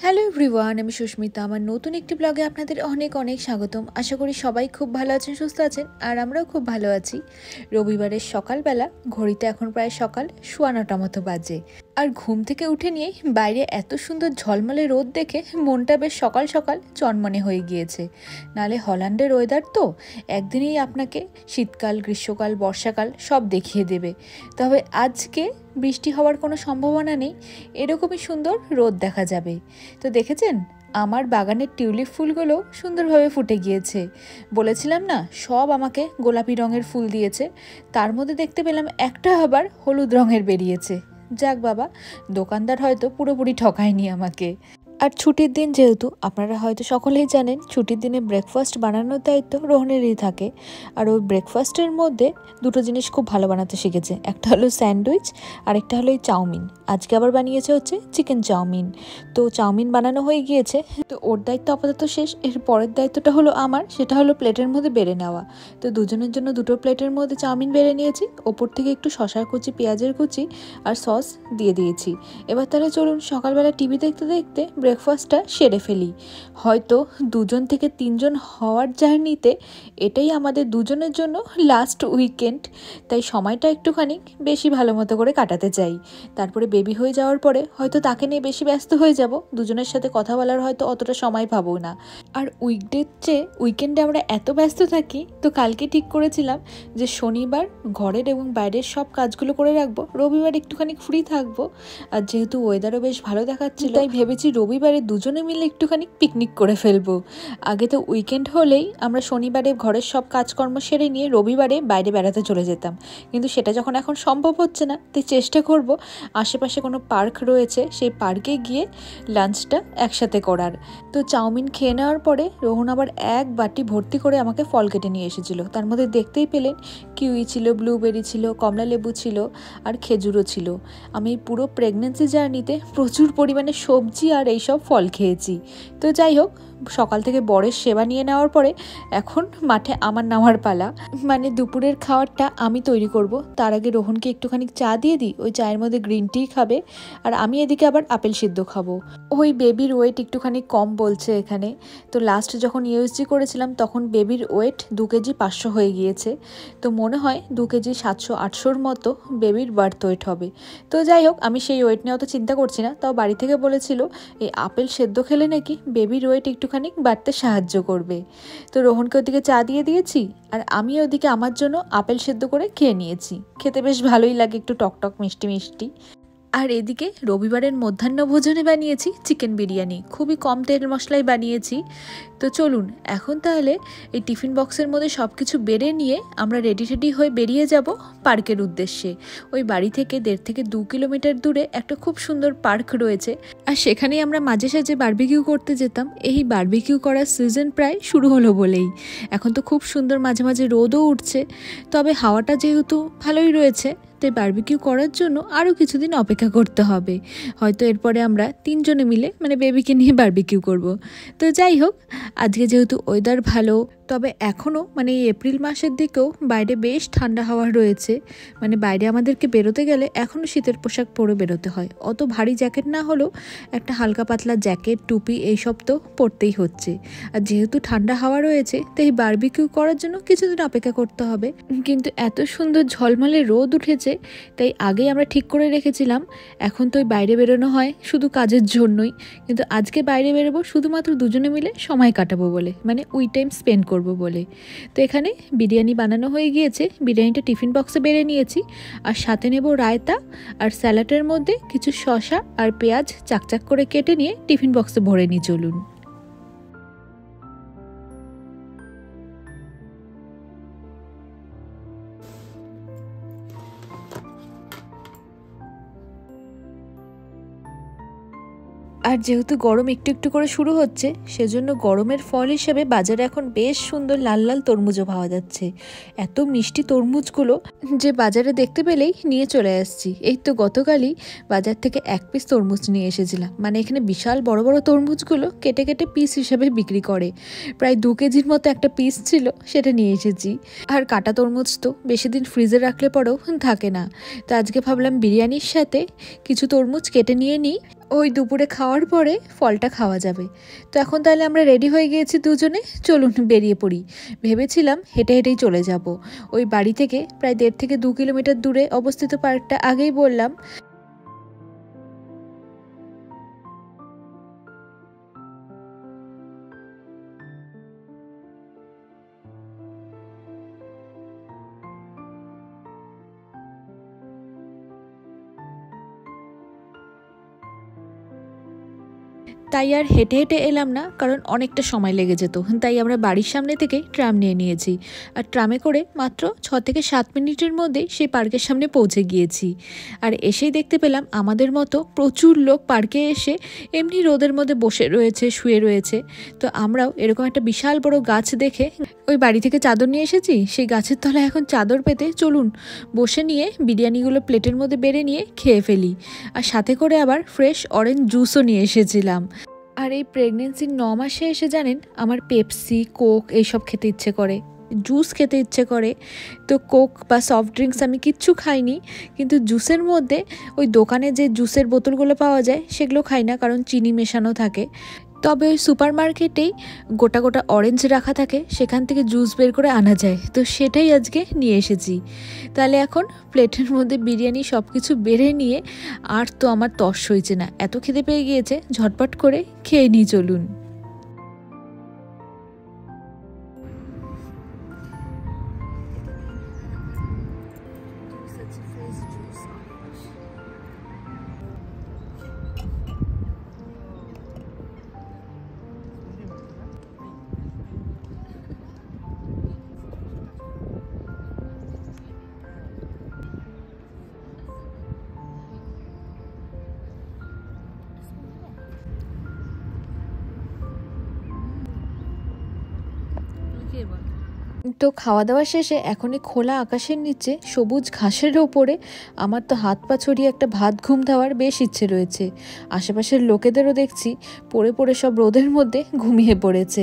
Hello everyone, আমি সুস্মিতা। আমার নতুন একটি ব্লগে আপনাদের অনেক অনেক স্বাগতম। আশা করি সবাই খুব ভালো আছেন, সুস্থ আছেন, আর আমরাও খুব ভালো আছি। রবিবারের সকালবেলা, ঘড়িতে এখন প্রায় সকাল 9:15 মতো বাজে। আর ঘুম থেকে উঠে নিয়েই বাইরে এত সুন্দর ঝলমলে রোদ দেখে মনটা বেশ সকাল সকাল চনমনে হয়ে গিয়েছে। নালে হল্যান্ডের ওয়েদার তো একদিনেই আপনাকে শীতকাল, গ্রীষ্মকাল, বর্ষাকাল সব দেখিয়ে দেবে। তবে আজকে বৃষ্টি হওয়ার কোনো সম্ভাবনা নেই, এরকমই সুন্দর রোদ দেখা যাবে। তো দেখেছেন, আমার বাগানের টিউলিপ ফুলগুলো সুন্দরভাবে ফুটে গিয়েছে। বলেছিলাম না, সব আমাকে গোলাপি রঙের ফুল দিয়েছে, তার মধ্যে দেখতে পেলাম একটা আবার হলুদ রঙের বেরিয়েছে। যাক বাবা, দোকানদার হয়তো পুরোপুরি ঠকায়নি আমাকে। আর ছুটির দিন যেহেতু, আপনারা হয়তো সকলেই জানেন, ছুটির দিনে ব্রেকফাস্ট বানানোর দায়িত্ব রোহনেরই থাকে। আর ওই ব্রেকফাস্টের মধ্যে দুটো জিনিস খুব ভালো বানাতে শিখেছে, একটা হলো স্যান্ডউইচ আর একটা হলো এই চাউমিন। আজকে আবার বানিয়েছে হচ্ছে চিকেন চাউমিন। তো চাউমিন বানানো হয়ে গিয়েছে, তো ওর দায়িত্ব আপাতত শেষ। এর পরের দায়িত্বটা হলো আমার, সেটা হলো প্লেটের মধ্যে বেড়ে নেওয়া। তো দুজনের জন্য দুটো প্লেটের মধ্যে চাউমিন বেড়ে নিয়েছি, ওপর থেকে একটু শশার কুচি, পেঁয়াজের কুচি আর সস দিয়ে দিয়েছি। এবার তাহলে চলুন সকালবেলা টিভি দেখতে দেখতে ব্রেকফাস্টটা সেরে ফেলি। হয়তো 2 থেকে 3 হওয়ার জার্নিতে এটাই আমাদের দুজনের জন্য লাস্ট উইকেন্ড, তাই সময়টা একটুখানি বেশি ভালো মতো করে কাটাতে চাই। তারপরে বেবি হয়ে যাওয়ার পরে হয়তো তাকে নিয়ে বেশি ব্যস্ত হয়ে যাব, দুজনের সাথে কথা বলার হয়তো অতটা সময় পাবো না। আর উইকডের চেয়ে উইকেন্ডে আমরা এত ব্যস্ত থাকি, তো কালকে ঠিক করেছিলাম যে শনিবার ঘরের এবং বাইরের সব কাজগুলো করে রাখবো, রবিবার একটুখানি ফ্রি থাকবো। আর যেহেতু ওয়েদারও বেশ ভালো দেখাচ্ছিল, তাই ভেবেছি রবিবারে দুজনে মিলে একটুখানি পিকনিক করে ফেলবো। আগে তো উইকেন্ড হলেই আমরা শনিবারে ঘরের সব কাজকর্ম সেরে নিয়ে রবিবারে বাইরে বেড়াতে চলে যেতাম, কিন্তু সেটা যখন এখন সম্ভব হচ্ছে না, তাই চেষ্টা করব আশেপাশে কোনো পার্ক রয়েছে সেই পার্কে গিয়ে লাঞ্চটা একসাথে করার। তো চাউমিন খেয়ে নেওয়ার পরে রোহন আবার এক বাটি ভর্তি করে আমাকে ফল কেটে নিয়ে এসেছিল। তার মধ্যে দেখতেই পেলেন কিউই ছিল, ব্লুবেরি ছিল, কমলা লেবু ছিল আর খেজুরও ছিল। আমি পুরো প্রেগনেন্সি জার্নিতে প্রচুর পরিমাণে সবজি আর এইসব ফল খেয়েছি। তো যাই হোক, সকাল থেকে বরের সেবা নিয়ে নেওয়ার পরে এখন মাঠে আমার নামার পালা। মানে দুপুরের খাবারটা আমি তৈরি করব, তার আগে রোহনকে একটুখানি চা দিয়ে দিই, ওই চায়ের মধ্যে গ্রিন টি খাবে, আর আমি এদিকে আবার আপেল সিদ্ধ খাবো। ওই বেবির ওয়েট একটুখানি কম বলছে এখানে। তো লাস্ট যখন ইউএসজি করেছিলাম তখন বেবির ওয়েট 2 কেজি 500 হয়ে গিয়েছে। তো মনে হয় 2 কেজি 700-800-র মতো বেবির বার্থ ওয়েট হবে। তো যাই হোক, আমি সেই ওয়েট নিয়ে অত চিন্তা করছি না। তাও বাড়ি থেকে বলেছিল এই আপেল সেদ্ধ খেলে নাকি বেবির ওয়েট একটুখানি বাড়তে সাহায্য করবে। তো রোহনকে ওদিকে চা দিয়ে দিয়েছি, আর আমি ওদিকে আমার জন্য আপেল সেদ্ধ করে খেয়ে নিয়েছি। খেতে বেশ ভালোই লাগে, একটু টকটক মিষ্টি মিষ্টি। আর এদিকে রবিবারের মধ্যাহ্ন ভোজনে বানিয়েছি চিকেন বিরিয়ানি, খুবই কম তেল মশলায় বানিয়েছি। তো চলুন এখন তাহলে এই টিফিন বক্সের মধ্যে সব কিছু বেড়ে নিয়ে আমরা রেডি হয়ে বেরিয়ে যাব পার্কের উদ্দেশ্যে। ওই বাড়ি থেকে 1.5 থেকে 2 কিলোমিটার দূরে একটা খুব সুন্দর পার্ক রয়েছে, আর সেখানেই আমরা মাঝে সাঝে বারবিকিউ করতে যেতাম। এই বারবিকিউ করার সিজন প্রায় শুরু হলো বলেই। এখন তো খুব সুন্দর মাঝে মাঝে রোদও উঠছে, তবে হাওয়াটা যেহেতু ভালোই রয়েছে, তাই বারবিকিউ করার জন্য আরও কিছুদিন অপেক্ষা করতে হবে। হয়তো এরপরে আমরা 3 জনে মিলে মানে বেবিকে নিয়ে বারবিকিউ করব। তো যাই হোক, আজকে যেহেতু ওয়েদার ভালো, তবে এখনও মানে এই এপ্রিল মাসের দিকেও বাইরে বেশ ঠান্ডা হাওয়া রয়েছে। মানে বাইরে আমাদেরকে বেরোতে গেলে এখনও শীতের পোশাক পরে বেরোতে হয়। অত ভারী জ্যাকেট না হলেও একটা হালকা পাতলা জ্যাকেট, টুপি এইসব তো পরতেই হচ্ছে। আর যেহেতু ঠান্ডা হাওয়া রয়েছে, তাই বারবিকিউ করার জন্য কিছুদিন অপেক্ষা করতে হবে। কিন্তু এত সুন্দর ঝলমলে রোদ উঠেছে, তাই আগেই আমরা ঠিক করে রেখেছিলাম এখন তো ওই বাইরে বেরোনো হয় শুধু কাজের জন্যই, কিন্তু আজকে বাইরে বেরোবো শুধুমাত্র দুজনে মিলে সময় কাটাবো বলে, মানে উই টাইম স্পেন্ড করবো বলে। তো এখানে বিরিয়ানি বানানো হয়ে গিয়েছে, বিরিয়ানিটা টিফিন বক্সে বেড়ে নিয়েছি, আর সাথে নেব রায়তা, আর স্যালাডের মধ্যে কিছু শসা আর পেঁয়াজ চাকচাক করে কেটে নিয়ে টিফিন বক্সে ভরে নিই। চলুন। আর যেহেতু গরম একটু একটু করে শুরু হচ্ছে, সেজন্য গরমের ফল হিসেবে বাজারে এখন বেশ সুন্দর লাল লাল তরমুজও পাওয়া যাচ্ছে। এত মিষ্টি তরমুজগুলো যে বাজারে দেখতে পেলেই নিয়ে চলে আসছি। এই তো গতকালই বাজার থেকে 1 পিস তরমুজ নিয়ে এসেছিলাম। মানে এখানে বিশাল বড় বড় তরমুজগুলো কেটে কেটে পিস হিসেবে বিক্রি করে, প্রায় 2 কেজির মতো একটা পিস ছিল, সেটা নিয়ে এসেছি। আর কাটা তরমুজ তো বেশি দিন ফ্রিজে রাখলে পরেও থাকে না, তো আজকে ভাবলাম বিরিয়ানির সাথে কিছু তরমুজ কেটে নিয়ে নিই, ওই দুপুরে খাওয়ার পরে ফলটা খাওয়া যাবে। তো এখন তাহলে আমরা রেডি হয়ে গিয়েছি দুজনে, চলুন বেরিয়ে পড়ি। ভেবেছিলাম হেঁটে হেঁটেই চলে যাব। ওই বাড়ি থেকে প্রায় 1.5 থেকে 2 কিলোমিটার দূরে অবস্থিত পার্কটা আগেই বললাম। তাই আর হেঁটে হেঁটে এলাম না, কারণ অনেকটা সময় লেগে যেত। তাই আমরা বাড়ির সামনে থেকে ট্রাম নিয়ে নিয়েছি, আর ট্রামে করে মাত্র 6 থেকে 7 মিনিটের মধ্যে সেই পার্কের সামনে পৌঁছে গিয়েছি। আর এসেই দেখতে পেলাম আমাদের মতো প্রচুর লোক পার্কে এসে এমনি রোদের মধ্যে বসে রয়েছে, শুয়ে রয়েছে। তো আমরাও এরকম একটা বিশাল বড় গাছ দেখে ওই বাড়ি থেকে চাদর নিয়ে এসেছি, সেই গাছের তলায় এখন চাদর পেতে চলুন বসে নিয়ে বিরিয়ানিগুলো প্লেটের মধ্যে বেড়ে নিয়ে খেয়ে ফেলি। আর সাথে করে আবার ফ্রেশ অরেঞ্জ জুসও নিয়ে এসেছিলাম। আর এই প্রেগনেন্সির 9 মাসে এসে জানেন আমার পেপসি, কোক এইসব খেতে ইচ্ছে করে, জুস খেতে ইচ্ছে করে। তো কোক বা সফট ড্রিঙ্কস আমি কিচ্ছু খাইনি, কিন্তু জুসের মধ্যে ওই দোকানে যে জুসের বোতলগুলো পাওয়া যায় সেগুলো খাই না, কারণ চিনি মেশানো থাকে। তবে ওই সুপার মার্কেটেই গোটা গোটা অরেঞ্জ রাখা থাকে, সেখান থেকে জুস বের করে আনা যায়, তো সেটাই আজকে নিয়ে এসেছি। তাহলে এখন প্লেটের মধ্যে বিরিয়ানি সব কিছু বেড়ে নিয়ে আর তো আমার তর্স হয়েছে না, এত খিদে পেয়ে গিয়েছে, ঝটপট করে খেয়ে নিই চলুন। তো খাওয়া দাওয়া শেষে এখনই খোলা আকাশের নিচে সবুজ ঘাসের ওপরে আমার তো হাত পা ছড়িয়ে একটা ভাত ঘুম দেওয়ার বেশ ইচ্ছে রয়েছে। আশেপাশের লোকেদেরও দেখছি পড়ে পড়ে সব রোদের মধ্যে ঘুমিয়ে পড়েছে।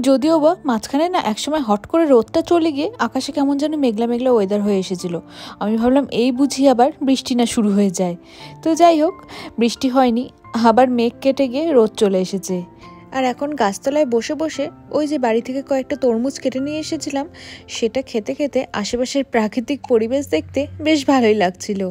যদিও বা মাঝখানে না একসময় হট করে রোদটা চলে গিয়ে আকাশে কেমন যেন মেঘলা মেঘলা ওয়েদার হয়ে এসেছিল। আমি ভাবলাম এই বুঝি আবার বৃষ্টি না শুরু হয়ে যায়। তো যাই হোক, বৃষ্টি হয়নি, আবার মেঘ কেটে গিয়ে রোদ চলে এসেছে। আর এখন গাছতলায় বসে বসে ওই যে বাড়ি থেকে কয়েকটা তরমুজ কেটে নিয়ে এসেছিলাম, সেটা খেতে খেতে আশেপাশের প্রাকৃতিক পরিবেশ দেখতে বেশ ভালোই লাগছিল।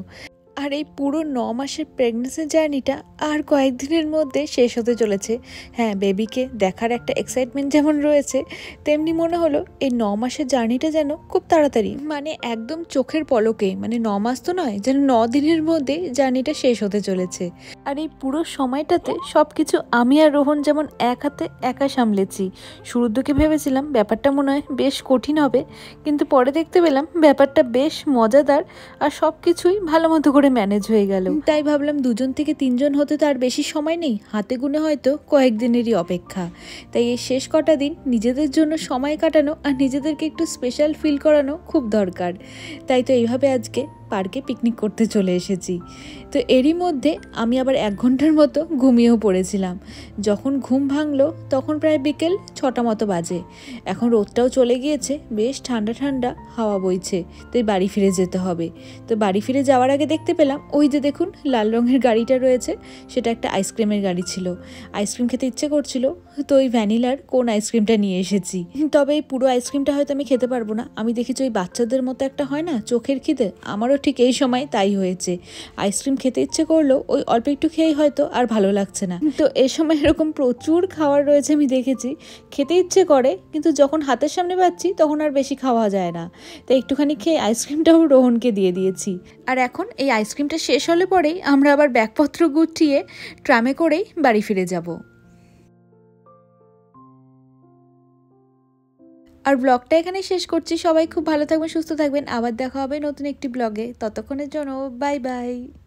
আর এই পুরো 9 মাসের প্রেগনেন্সি জার্নিটা আর কয়েকদিনের মধ্যে শেষ হতে চলেছে। হ্যাঁ, বেবিকে দেখার একটা এক্সাইটমেন্ট যেমন রয়েছে, তেমনি মনে হলো এই 9 মাসের জার্নিটা যেন খুব তাড়াতাড়ি, মানে একদম চোখের পলকে, মানে 9 মাস তো নয়, যেন 9 দিনের মধ্যে জার্নিটা শেষ হতে চলেছে। আর এই পুরো সময়টাতে সব কিছু আমি আর রোহন যেমন এক হাতে একা সামলেছি। শুরুর দিকে ভেবেছিলাম ব্যাপারটা মনে হয় বেশ কঠিন হবে, কিন্তু পরে দেখতে পেলাম ব্যাপারটা বেশ মজাদার, আর সব কিছুই ভালো মতো করে ম্যানেজ হয়ে গেল। তাই ভাবলাম 2 থেকে 3 হতে তো আর বেশি সময় নেই, হাতে গুনে হয়তো কয়েকদিনেরই অপেক্ষা। তাই এই শেষ কটা দিন নিজেদের জন্য সময় কাটানো আর নিজেদেরকে একটু স্পেশাল ফিল করানো খুব দরকার। তাই তো এইভাবে আজকে পার্কে পিকনিক করতে চলে এসেছি। তো এরই মধ্যে আমি আবার 1 ঘন্টার মতো ঘুমিয়েও পড়েছিলাম। যখন ঘুম ভাঙলো তখন প্রায় বিকেল 6টা মতো বাজে। এখন রোদটাও চলে গিয়েছে, বেশ ঠান্ডা ঠান্ডা হাওয়া বইছে, তাই বাড়ি ফিরে যেতে হবে। তো বাড়ি ফিরে যাওয়ার আগে দেখতে পেলাম ওই যে দেখুন লাল রঙের গাড়িটা রয়েছে, সেটা একটা আইসক্রিমের গাড়ি ছিল। আইসক্রিম খেতে ইচ্ছে করছিল, তো ওই ভ্যানিলার কোন আইসক্রিমটা নিয়ে এসেছি। তবে এই পুরো আইসক্রিমটা হয়তো আমি খেতে পারবো না। আমি দেখেছি ওই বাচ্চাদের মতো একটা হয় না চোখের খিদে, আমারও ঠিক এই সময় তাই হয়েছে। আইসক্রিম খেতে ইচ্ছে করলো, ওই অল্প একটু খেয়েই হয়তো আর ভালো লাগছে না। তো এই সময় এরকম প্রচুর খাবার রয়েছে আমি দেখেছি, খেতে ইচ্ছে করে, কিন্তু যখন হাতের সামনে পাচ্ছি তখন আর বেশি খাওয়া যায় না। তাই একটুখানি খেয়ে আইসক্রিমটাও রোহনকে দিয়ে দিয়েছি। আর এখন এই আইসক্রিমটা শেষ হলে পরেই আমরা আবার ব্যাগপত্র গুটিয়ে ট্রামে করেই বাড়ি ফিরে যাব। আর ব্লগটা এখানে শেষ করছি। সবাই খুব ভালো থাকবেন, সুস্থ থাকবেন, আবার দেখা হবে নতুন একটি ব্লগে। ততক্ষণের জন্য বাই বাই।